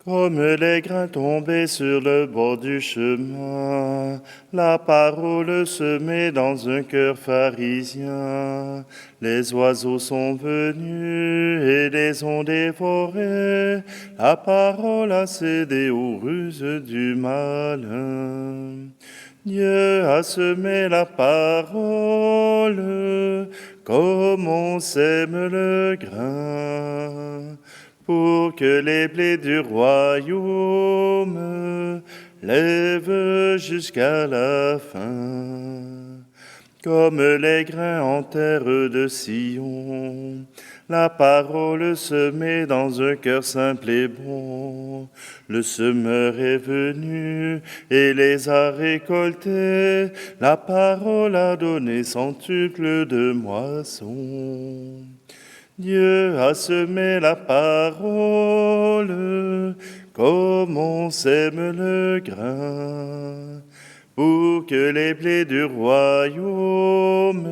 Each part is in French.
Comme les grains tombés sur le bord du chemin, la parole semée dans un cœur pharisien. Les oiseaux sont venus et les ont dévorés. La parole a cédé aux ruses du malin. Dieu a semé la parole comme on sème le grain, pour que les blés du royaume lèvent jusqu'à la fin. Comme les grains en terre de Sion, la parole semée dans un cœur simple et bon. Le semeur est venu et les a récoltés. La parole a donné centuple de moissons. Dieu a semé la parole comme on sème le grain, pour que les blés du royaume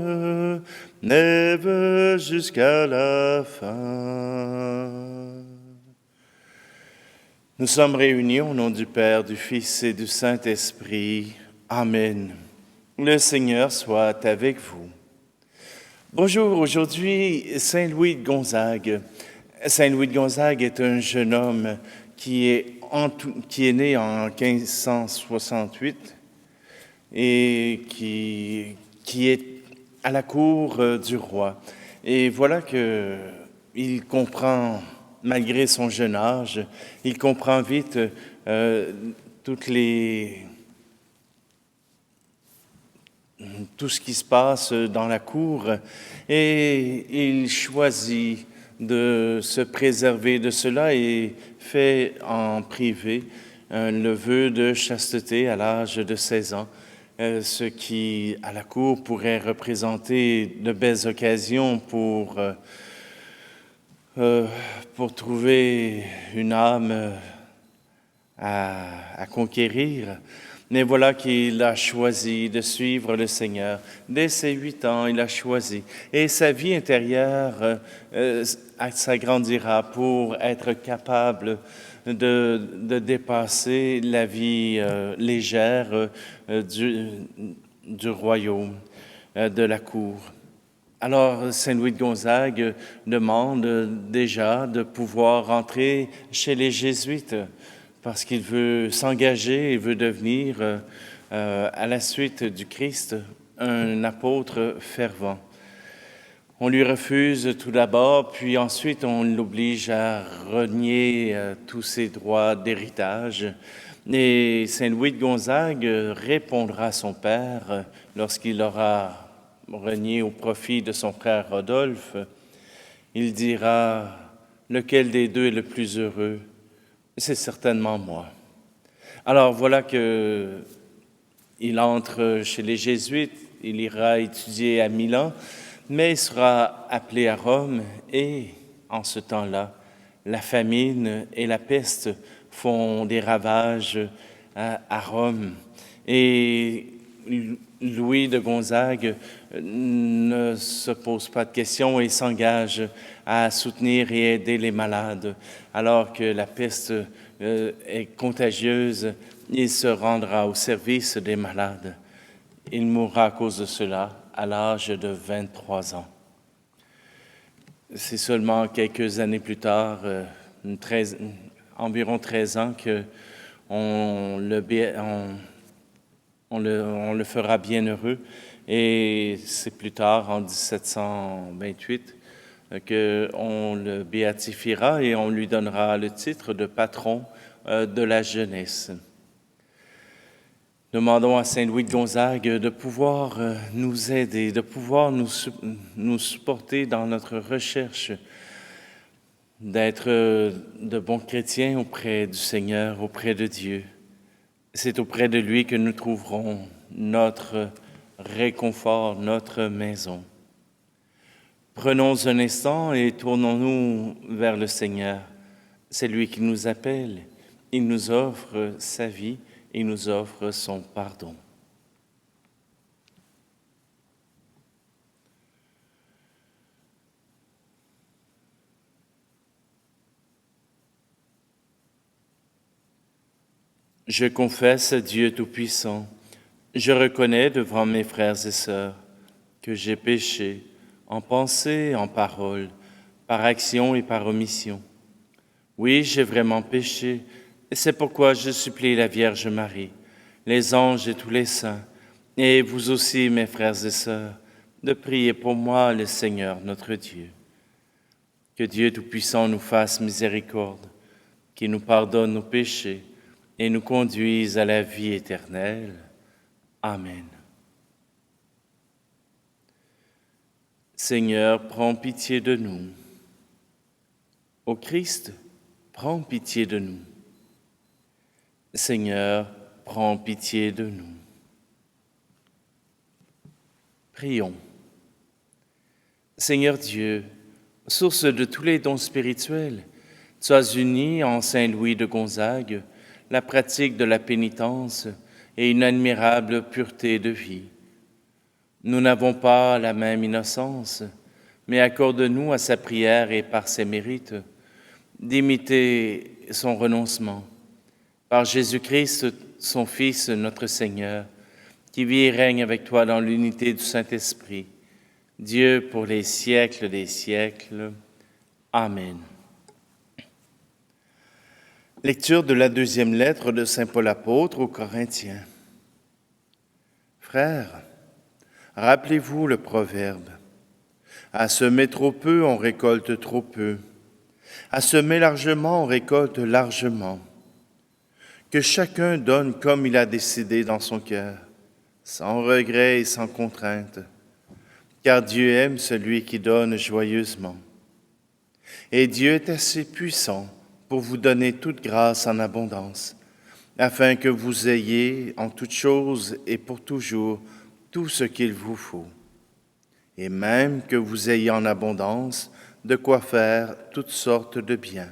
lèvent jusqu'à la fin. Nous sommes réunis au nom du Père, du Fils et du Saint-Esprit. Amen. Le Seigneur soit avec vous. Bonjour, aujourd'hui, Saint Louis de Gonzague. Saint Louis de Gonzague est un jeune homme qui est né en 1568 et qui est à la cour du roi. Et voilà qu'il comprend, malgré son jeune âge, il comprend vite tout ce qui se passe dans la cour, et il choisit de se préserver de cela et fait en privé le vœu de chasteté à l'âge de 16 ans, ce qui, à la cour, pourrait représenter de belles occasions pour trouver une âme à conquérir. Mais voilà qu'il a choisi de suivre le Seigneur. Dès ses 8 ans, il a choisi. Et sa vie intérieure s'agrandira pour être capable de dépasser la vie légère du royaume, de la cour. Alors, Saint Louis de Gonzague demande déjà de pouvoir entrer chez les jésuites, parce qu'il veut s'engager et veut devenir, à la suite du Christ, un apôtre fervent. On lui refuse tout d'abord, puis ensuite on l'oblige à renier tous ses droits d'héritage. Et Saint Louis de Gonzague répondra à son père lorsqu'il aura renié au profit de son frère Rodolphe. Il dira « Lequel des deux est le plus heureux ? C'est certainement moi. » Alors voilà qu'il entre chez les jésuites, il ira étudier à Milan, mais il sera appelé à Rome, et en ce temps-là, la famine et la peste font des ravages à Rome. Et Louis de Gonzague ne se pose pas de questions et s'engage à soutenir et aider les malades. Alors que la peste est contagieuse, il se rendra au service des malades. Il mourra à cause de cela à l'âge de 23 ans. C'est seulement quelques années plus tard, environ 13 ans, qu'on le fera bienheureux. Et c'est plus tard, en 1728, qu'on le béatifiera et on lui donnera le titre de patron de la jeunesse. Demandons à Saint Louis de Gonzague de pouvoir nous aider, de pouvoir nous supporter dans notre recherche d'être de bons chrétiens auprès du Seigneur, auprès de Dieu. C'est auprès de lui que nous trouverons notre réconfort, notre maison. Prenons un instant et tournons-nous vers le Seigneur. C'est lui qui nous appelle. Il nous offre sa vie, il nous offre son pardon. Je confesse à Dieu Tout-Puissant, je reconnais devant mes frères et sœurs que j'ai péché en pensée, en parole, par action et par omission. Oui, j'ai vraiment péché, et c'est pourquoi je supplie la Vierge Marie, les anges et tous les saints, et vous aussi, mes frères et sœurs, de prier pour moi, le Seigneur notre Dieu. Que Dieu Tout-Puissant nous fasse miséricorde, qu'il nous pardonne nos péchés et nous conduise à la vie éternelle. Amen. Seigneur, prends pitié de nous. Ô Christ, prends pitié de nous. Seigneur, prends pitié de nous. Prions. Seigneur Dieu, source de tous les dons spirituels, tu as uni en Saint Louis de Gonzague la pratique de la pénitence et une admirable pureté de vie. Nous n'avons pas la même innocence, mais accorde-nous à sa prière et par ses mérites d'imiter son renoncement. Par Jésus-Christ, son Fils, notre Seigneur, qui vit et règne avec toi dans l'unité du Saint-Esprit, Dieu pour les siècles des siècles. Amen. Lecture de la deuxième lettre de Saint Paul apôtre aux Corinthiens. Frères, rappelez-vous le proverbe. À semer trop peu, on récolte trop peu. À semer largement, on récolte largement. Que chacun donne comme il a décidé dans son cœur, sans regret et sans contrainte, car Dieu aime celui qui donne joyeusement. Et Dieu est assez puissant pour vous donner toute grâce en abondance, afin que vous ayez en toutes choses et pour toujours tout ce qu'il vous faut, et même que vous ayez en abondance de quoi faire toutes sortes de biens.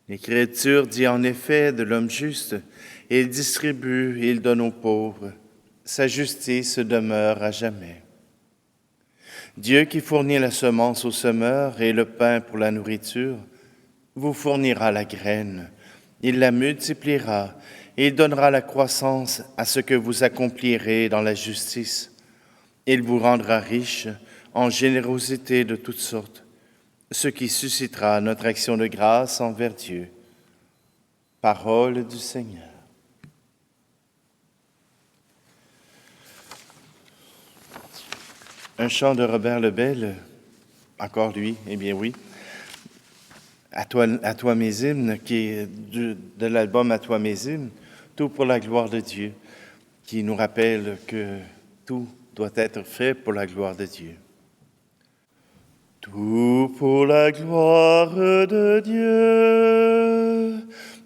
L'Écriture dit en effet de l'homme juste, il distribue et il donne aux pauvres, sa justice demeure à jamais. Dieu qui fournit la semence au semeur et le pain pour la nourriture, vous fournira la graine, il la multipliera et il donnera la croissance à ce que vous accomplirez dans la justice. Il vous rendra riche en générosité de toutes sortes, ce qui suscitera notre action de grâce envers Dieu. Parole du Seigneur. Un chant de Robert Lebel, encore lui, eh bien oui. À toi mes hymnes, qui est de l'album À toi mes hymnes, tout pour la gloire de Dieu, qui nous rappelle que tout doit être fait pour la gloire de Dieu. Tout pour la gloire de Dieu,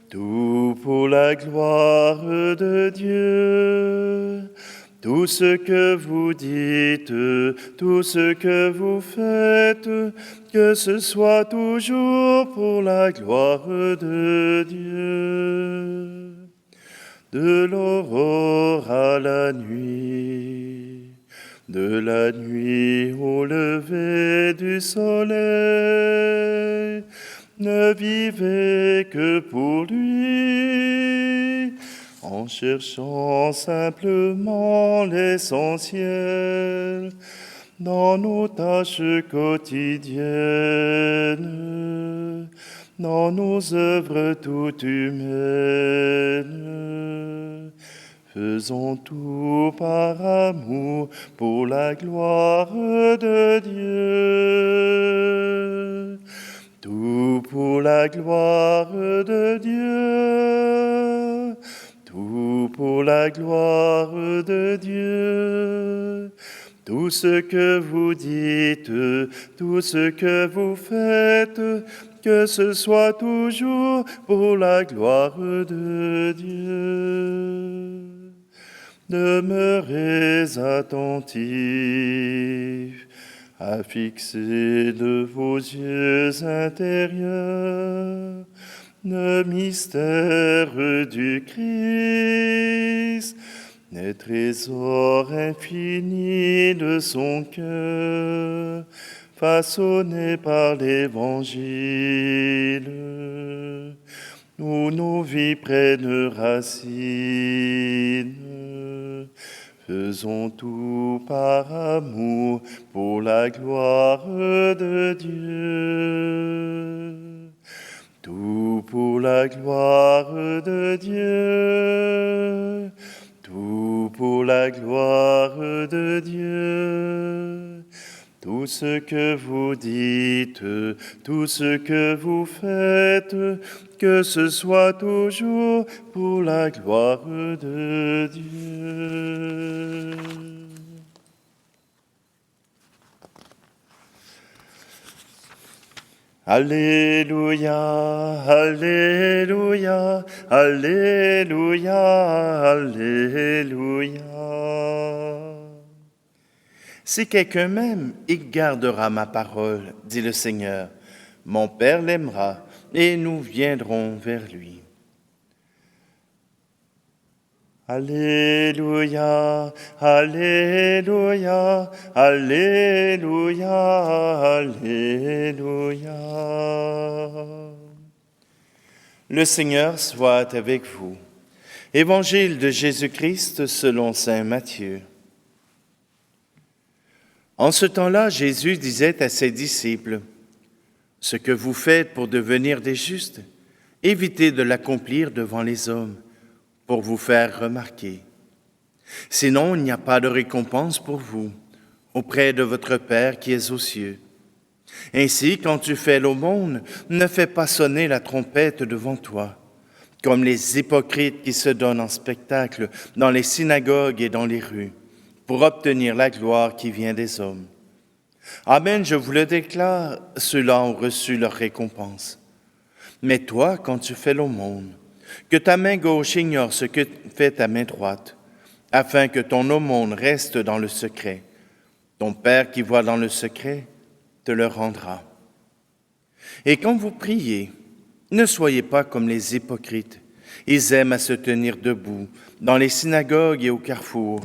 tout pour la gloire de Dieu. Tout ce que vous dites, tout ce que vous faites, que ce soit toujours pour la gloire de Dieu. De l'aurore à la nuit, de la nuit au lever du soleil, ne vivez que pour lui, en cherchant simplement l'essentiel dans nos tâches quotidiennes, dans nos œuvres toutes humaines. Faisons tout par amour pour la gloire de Dieu. Tout pour la gloire de Dieu. Tout pour la gloire de Dieu. Tout ce que vous dites, tout ce que vous faites, que ce soit toujours pour la gloire de Dieu. Demeurez attentifs à fixer de vos yeux intérieurs le mystère du Christ, les trésors infinis de son cœur, façonnés par l'Évangile. où nos vies prennent racine. Faisons tout par amour pour la gloire de Dieu. Tout pour la gloire de Dieu. Tout pour la gloire de Dieu. Tout ce que vous dites, tout ce que vous faites, que ce soit toujours pour la gloire de Dieu. Alléluia, Alléluia, Alléluia, Alléluia. Si quelqu'un m'aime, il gardera ma parole, dit le Seigneur. Mon Père l'aimera et nous viendrons vers lui. Alléluia, Alléluia, Alléluia, Alléluia. Le Seigneur soit avec vous. Évangile de Jésus-Christ selon saint Matthieu. En ce temps-là, Jésus disait à ses disciples, « Ce que vous faites pour devenir des justes, évitez de l'accomplir devant les hommes, pour vous faire remarquer. Sinon, il n'y a pas de récompense pour vous auprès de votre Père qui est aux cieux. Ainsi, quand tu fais l'aumône, ne fais pas sonner la trompette devant toi, comme les hypocrites qui se donnent en spectacle dans les synagogues et dans les rues, pour obtenir la gloire qui vient des hommes. Amen, je vous le déclare, ceux-là ont reçu leur récompense. Mais toi, quand tu fais l'aumône, que ta main gauche ignore ce que fait ta main droite, afin que ton aumône reste dans le secret. Ton Père qui voit dans le secret te le rendra. Et quand vous priez, ne soyez pas comme les hypocrites. Ils aiment à se tenir debout dans les synagogues et au carrefour,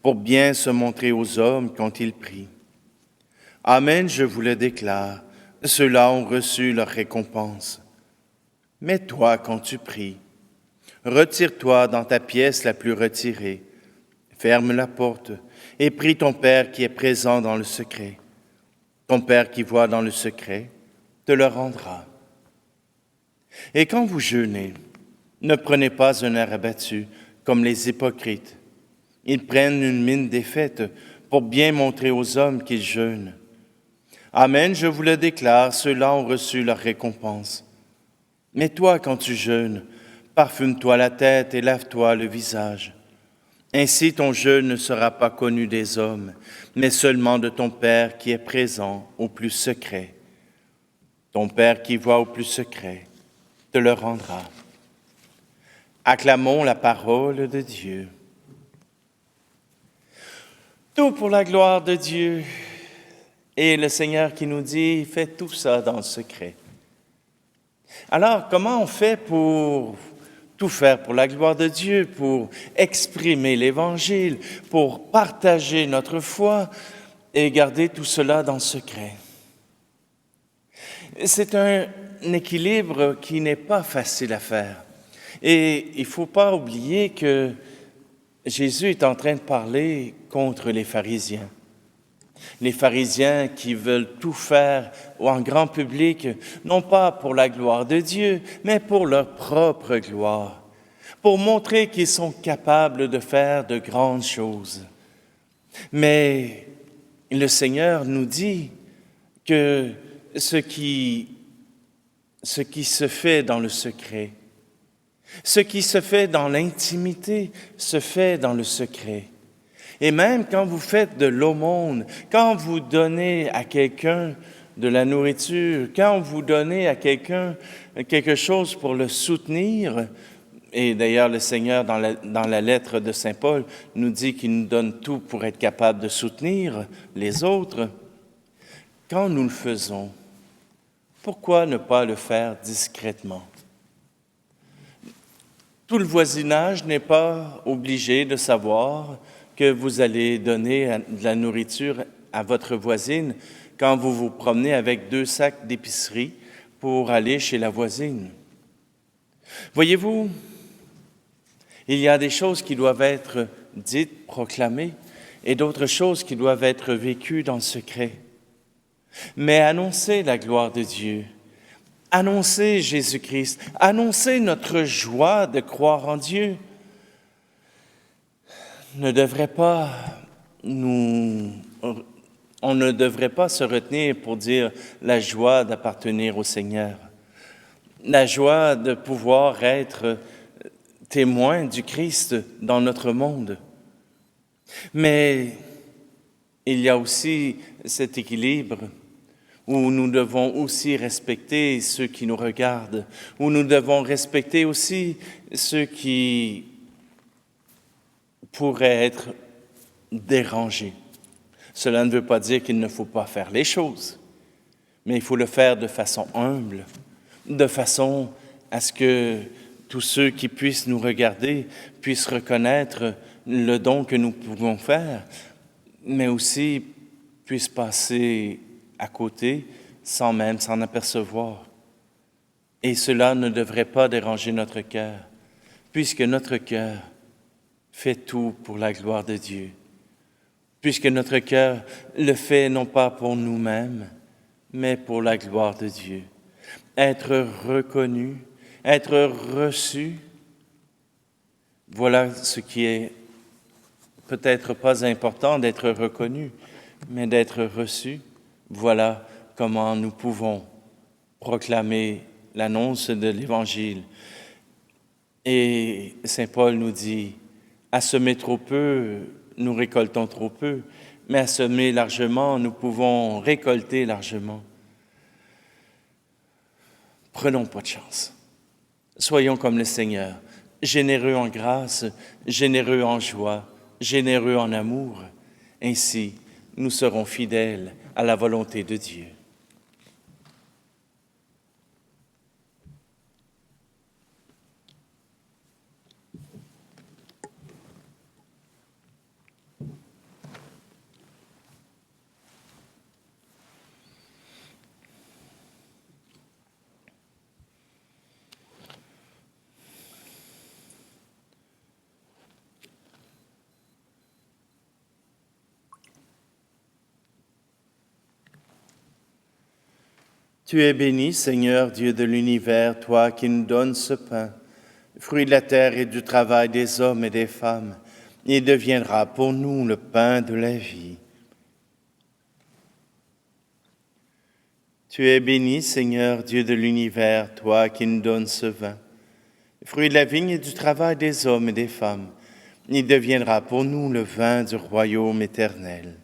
pour bien se montrer aux hommes quand ils prient. Amen, je vous le déclare, ceux-là ont reçu leur récompense. Mais toi, quand tu pries, retire-toi dans ta pièce la plus retirée, ferme la porte et prie ton Père qui est présent dans le secret. Ton Père qui voit dans le secret te le rendra. Et quand vous jeûnez, ne prenez pas un air abattu comme les hypocrites. Ils prennent une mine défaite pour bien montrer aux hommes qu'ils jeûnent. Amen, je vous le déclare, ceux-là ont reçu leur récompense. Mais toi, quand tu jeûnes, parfume-toi la tête et lave-toi le visage. Ainsi ton jeûne ne sera pas connu des hommes, mais seulement de ton Père qui est présent au plus secret. Ton Père qui voit au plus secret te le rendra. Acclamons la parole de Dieu. Tout pour la gloire de Dieu. Et le Seigneur qui nous dit, fais tout ça dans le secret. Alors, comment on fait pour tout faire pour la gloire de Dieu, pour exprimer l'Évangile, pour partager notre foi et garder tout cela dans le secret? C'est un équilibre qui n'est pas facile à faire. Et il ne faut pas oublier que Jésus est en train de parler contre les pharisiens. Les pharisiens qui veulent tout faire en grand public, non pas pour la gloire de Dieu, mais pour leur propre gloire, pour montrer qu'ils sont capables de faire de grandes choses. Mais le Seigneur nous dit que ce qui se fait dans le secret, ce qui se fait dans l'intimité, se fait dans le secret. Et même quand vous faites de l'aumône, quand vous donnez à quelqu'un de la nourriture, quand vous donnez à quelqu'un quelque chose pour le soutenir, et d'ailleurs le Seigneur dans la lettre de Saint Paul nous dit qu'il nous donne tout pour être capable de soutenir les autres, quand nous le faisons, pourquoi ne pas le faire discrètement? Tout le voisinage n'est pas obligé de savoir que vous allez donner de la nourriture à votre voisine quand vous vous promenez avec 2 sacs d'épicerie pour aller chez la voisine. Voyez-vous, il y a des choses qui doivent être dites, proclamées, et d'autres choses qui doivent être vécues dans le secret. Mais annoncer la gloire de Dieu, annoncer Jésus-Christ, annoncer notre joie de croire en Dieu, on ne devrait pas se retenir pour dire la joie d'appartenir au Seigneur, la joie de pouvoir être témoin du Christ dans notre monde. Mais il y a aussi cet équilibre où nous devons aussi respecter ceux qui nous regardent, où nous devons respecter aussi ceux qui pourraient être dérangés. Cela ne veut pas dire qu'il ne faut pas faire les choses, mais il faut le faire de façon humble, de façon à ce que tous ceux qui puissent nous regarder puissent reconnaître le don que nous pouvons faire, mais aussi puissent passer à côté sans même s'en apercevoir. Et cela ne devrait pas déranger notre cœur, puisque notre cœur fait tout pour la gloire de Dieu, puisque notre cœur le fait non pas pour nous-mêmes, mais pour la gloire de Dieu. Être reconnu, être reçu, voilà ce qui est peut-être pas important d'être reconnu, mais d'être reçu. Voilà comment nous pouvons proclamer l'annonce de l'Évangile. Et Saint Paul nous dit, à semer trop peu, nous récoltons trop peu, mais à semer largement, nous pouvons récolter largement. Prenons pas de chance. Soyons comme le Seigneur, généreux en grâce, généreux en joie, généreux en amour. Ainsi, nous serons fidèles à la volonté de Dieu. Tu es béni, Seigneur, Dieu de l'univers, toi qui nous donnes ce pain, fruit de la terre et du travail des hommes et des femmes. Il deviendra pour nous le pain de la vie. Tu es béni, Seigneur, Dieu de l'univers, toi qui nous donnes ce vin, fruit de la vigne et du travail des hommes et des femmes. Il deviendra pour nous le vin du royaume éternel.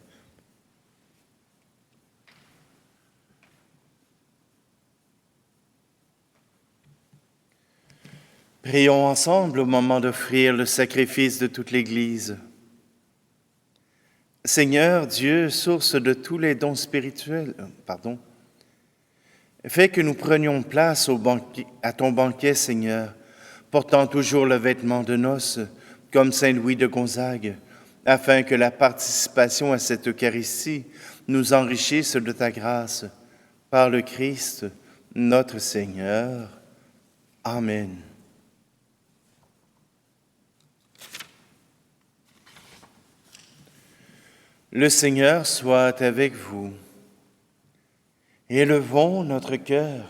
Prions ensemble au moment d'offrir le sacrifice de toute l'Église. Seigneur Dieu, source de tous les dons spirituels, fais que nous prenions place à ton banquet, Seigneur, portant toujours le vêtement de noces, comme Saint Louis de Gonzague, afin que la participation à cette Eucharistie nous enrichisse de ta grâce, par le Christ, notre Seigneur. Amen. Le Seigneur soit avec vous. Élevons notre cœur.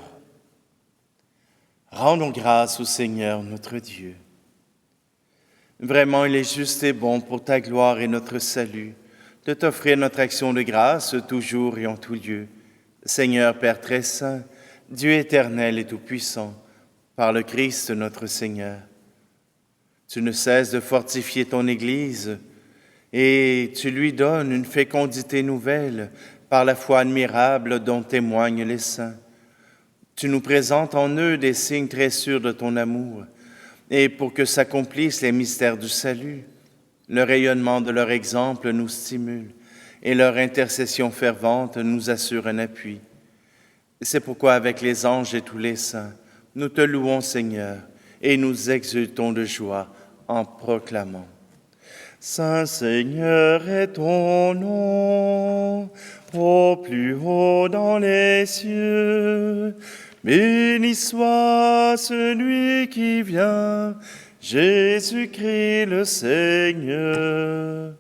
Rendons grâce au Seigneur notre Dieu. Vraiment, il est juste et bon pour ta gloire et notre salut de t'offrir notre action de grâce toujours et en tout lieu. Seigneur Père très saint, Dieu éternel et tout-puissant, par le Christ notre Seigneur. Tu ne cesses de fortifier ton Église et tu lui donnes une fécondité nouvelle par la foi admirable dont témoignent les saints. Tu nous présentes en eux des signes très sûrs de ton amour, et pour que s'accomplissent les mystères du salut, le rayonnement de leur exemple nous stimule, et leur intercession fervente nous assure un appui. C'est pourquoi avec les anges et tous les saints, nous te louons Seigneur, et nous exultons de joie en proclamant. Saint Seigneur est ton nom, au plus haut dans les cieux. Béni soit celui qui vient, Jésus-Christ le Seigneur.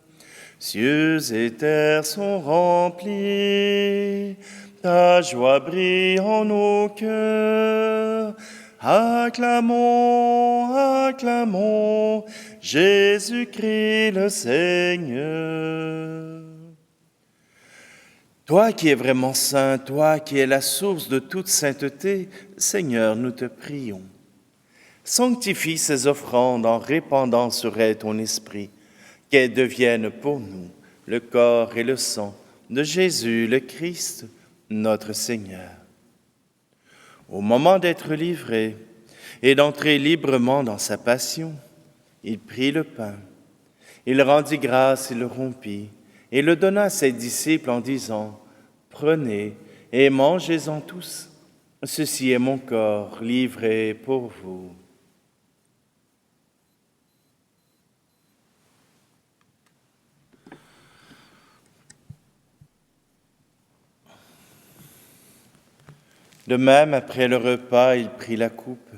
Cieux et terre sont remplis, ta joie brille en nos cœurs. Acclamons, acclamons, Jésus-Christ le Seigneur. Toi qui es vraiment saint, toi qui es la source de toute sainteté, Seigneur, nous te prions. Sanctifie ces offrandes en répandant sur elles ton esprit, qu'elles deviennent pour nous le corps et le sang de Jésus le Christ, notre Seigneur. Au moment d'être livré et d'entrer librement dans sa passion, il prit le pain, il rendit grâce et le rompit, et le donna à ses disciples en disant, « Prenez et mangez-en tous, ceci est mon corps livré pour vous. » De même, après le repas, il prit la coupe.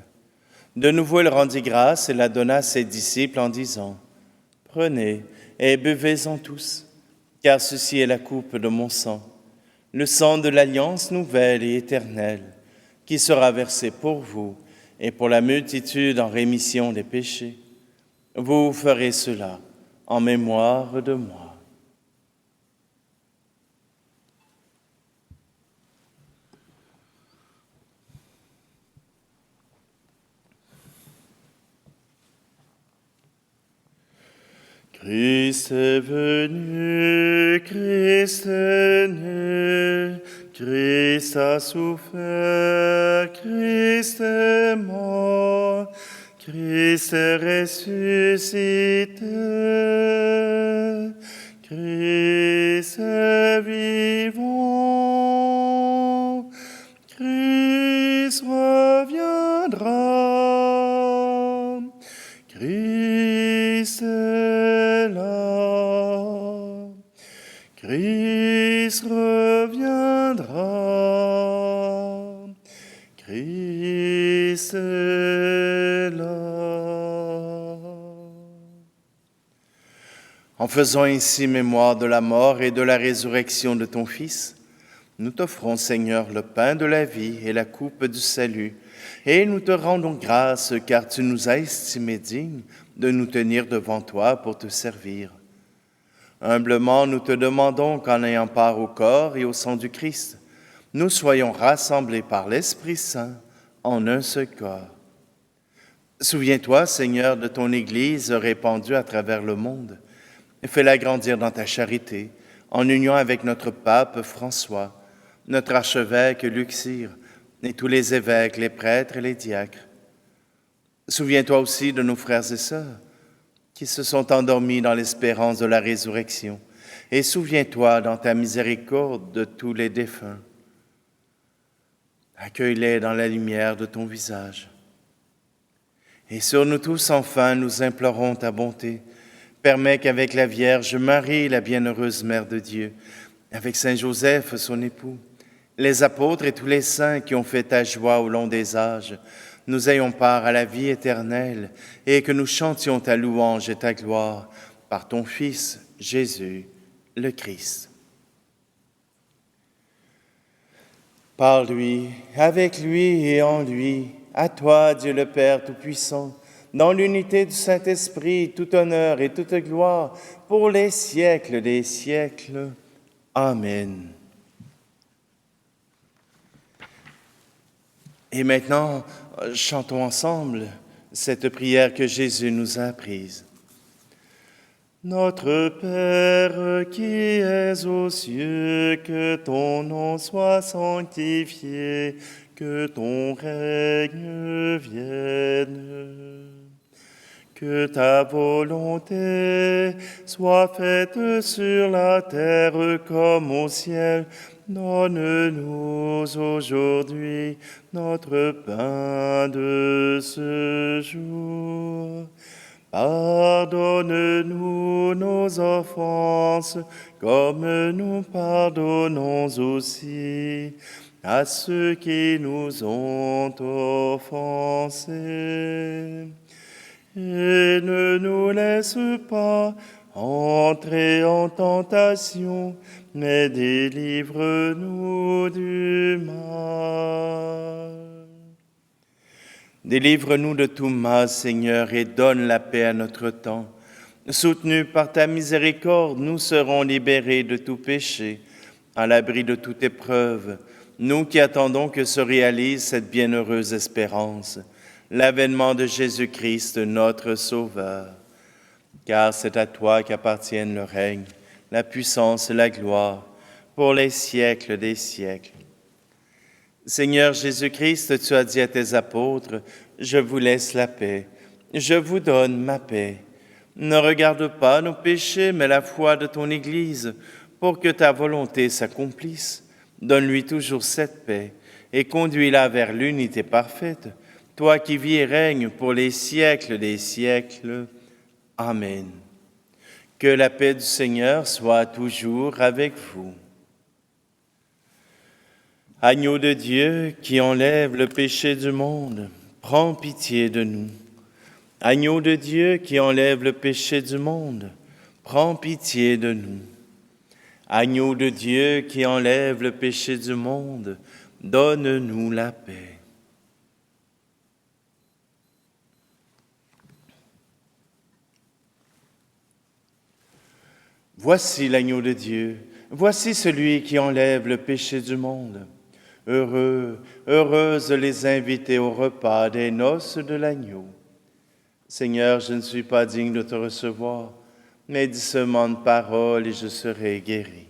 De nouveau, il rendit grâce et la donna à ses disciples en disant, « Prenez et buvez-en tous, car ceci est la coupe de mon sang, le sang de l'alliance nouvelle et éternelle, qui sera versé pour vous et pour la multitude en rémission des péchés. Vous ferez cela en mémoire de moi. » Christ est venu, Christ est né, Christ a souffert, Christ est mort, Christ est ressuscité, Christ est vivant, Christ reviendra, Christ est là, Christ reviendra, Christ est là. En faisant ainsi mémoire de la mort et de la résurrection de ton Fils, nous t'offrons, Seigneur, le pain de la vie et la coupe du salut, et nous te rendons grâce car tu nous as estimés dignes de nous tenir devant toi pour te servir. Humblement, nous te demandons qu'en ayant part au corps et au sang du Christ, nous soyons rassemblés par l'Esprit Saint en un seul corps. Souviens-toi, Seigneur, de ton Église répandue à travers le monde. Fais-la grandir dans ta charité, en union avec notre pape François, notre archevêque Luxire, et tous les évêques, les prêtres et les diacres. Souviens-toi aussi de nos frères et sœurs qui se sont endormis dans l'espérance de la résurrection, et souviens-toi dans ta miséricorde de tous les défunts. Accueille-les dans la lumière de ton visage. Et sur nous tous, enfin, nous implorons ta bonté. Permets qu'avec la Vierge Marie, la bienheureuse Mère de Dieu, avec Saint Joseph, son époux, les apôtres et tous les saints qui ont fait ta joie au long des âges, nous ayons part à la vie éternelle et que nous chantions ta louange et ta gloire par ton Fils, Jésus, le Christ. Par lui, avec lui et en lui, à toi, Dieu le Père Tout-Puissant, dans l'unité du Saint-Esprit, tout honneur et toute gloire pour les siècles des siècles. Amen. Et maintenant, chantons ensemble cette prière que Jésus nous a apprise. Notre Père qui es aux cieux, que ton nom soit sanctifié, que ton règne vienne. Que ta volonté soit faite sur la terre comme au ciel. Donne-nous aujourd'hui notre pain de ce jour. Pardonne-nous nos offenses, comme nous pardonnons aussi à ceux qui nous ont offensés. Et ne nous laisse pas entrer en tentation, mais délivre-nous du mal. Délivre-nous de tout mal, Seigneur, et donne la paix à notre temps. Soutenus par ta miséricorde, nous serons libérés de tout péché, à l'abri de toute épreuve, nous qui attendons que se réalise cette bienheureuse espérance, l'avènement de Jésus-Christ, notre Sauveur. Car c'est à toi qu'appartiennent le règne, la puissance et la gloire, pour les siècles des siècles. Seigneur Jésus-Christ, tu as dit à tes apôtres, « Je vous laisse la paix, je vous donne ma paix. Ne regarde pas nos péchés, mais la foi de ton Église, pour que ta volonté s'accomplisse. Donne-lui toujours cette paix et conduis-la vers l'unité parfaite, toi qui vis et règnes pour les siècles des siècles. Amen. Que la paix du Seigneur soit toujours avec vous. Agneau de Dieu qui enlève le péché du monde, prends pitié de nous. Agneau de Dieu qui enlève le péché du monde, prends pitié de nous. Agneau de Dieu qui enlève le péché du monde, donne-nous la paix. Voici l'agneau de Dieu, voici celui qui enlève le péché du monde. Heureux, heureuses les invités au repas des noces de l'agneau. Seigneur, je ne suis pas digne de te recevoir, mais dis seulement une parole et je serai guéri.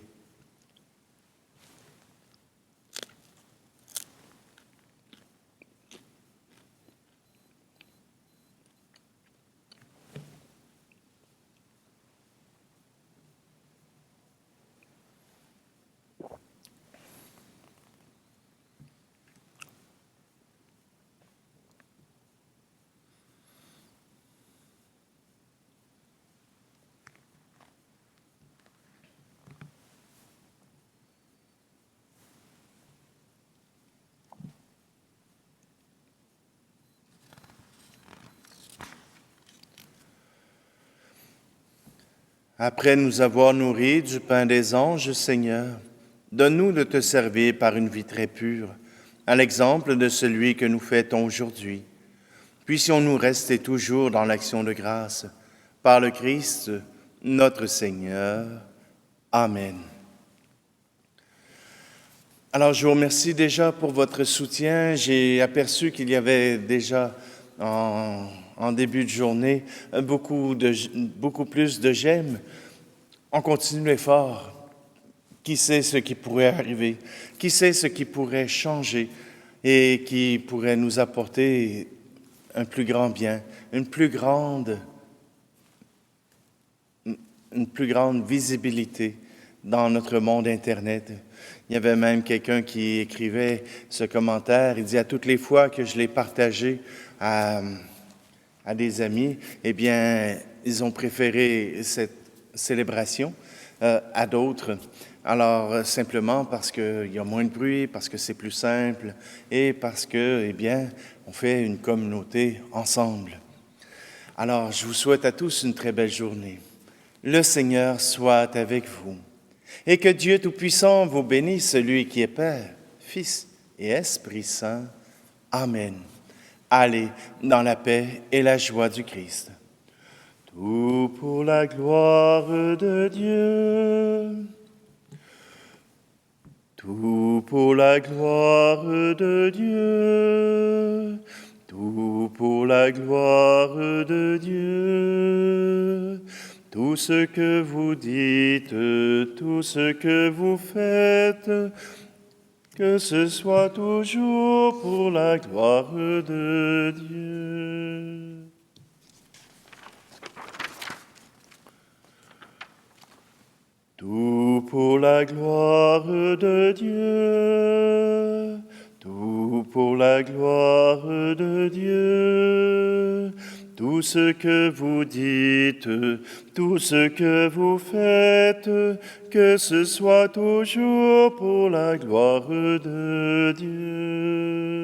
Après nous avoir nourris du pain des anges, Seigneur, donne-nous de te servir par une vie très pure, à l'exemple de celui que nous fêtons aujourd'hui. Puissions-nous rester toujours dans l'action de grâce, par le Christ, notre Seigneur. Amen. Alors, je vous remercie déjà pour votre soutien. J'ai aperçu qu'il y avait déjà en début de journée beaucoup plus de j'aime. On continue l'effort. Qui sait ce qui pourrait arriver? Qui sait ce qui pourrait changer et qui pourrait nous apporter un plus grand bien, une plus grande visibilité dans notre monde Internet. Il y avait même quelqu'un qui écrivait ce commentaire. Il dit, à toutes les fois que je l'ai partagé à des amis, eh bien, ils ont préféré cette célébration à d'autres. Alors, simplement parce qu'il y a moins de bruit, parce que c'est plus simple et parce que, eh bien, on fait une communauté ensemble. Alors, je vous souhaite à tous une très belle journée. Le Seigneur soit avec vous. Et que Dieu Tout-Puissant vous bénisse, celui qui est Père, Fils et Esprit Saint. Amen. Allez dans la paix et la joie du Christ. Tout pour la gloire de Dieu. Tout pour la gloire de Dieu. Tout pour la gloire de Dieu. Tout ce que vous dites, tout ce que vous faites, que ce soit toujours pour la gloire de Dieu. Tout pour la gloire de Dieu. Tout pour la gloire de Dieu. tout ce que vous dites, tout ce que vous faites, que ce soit toujours pour la gloire de Dieu.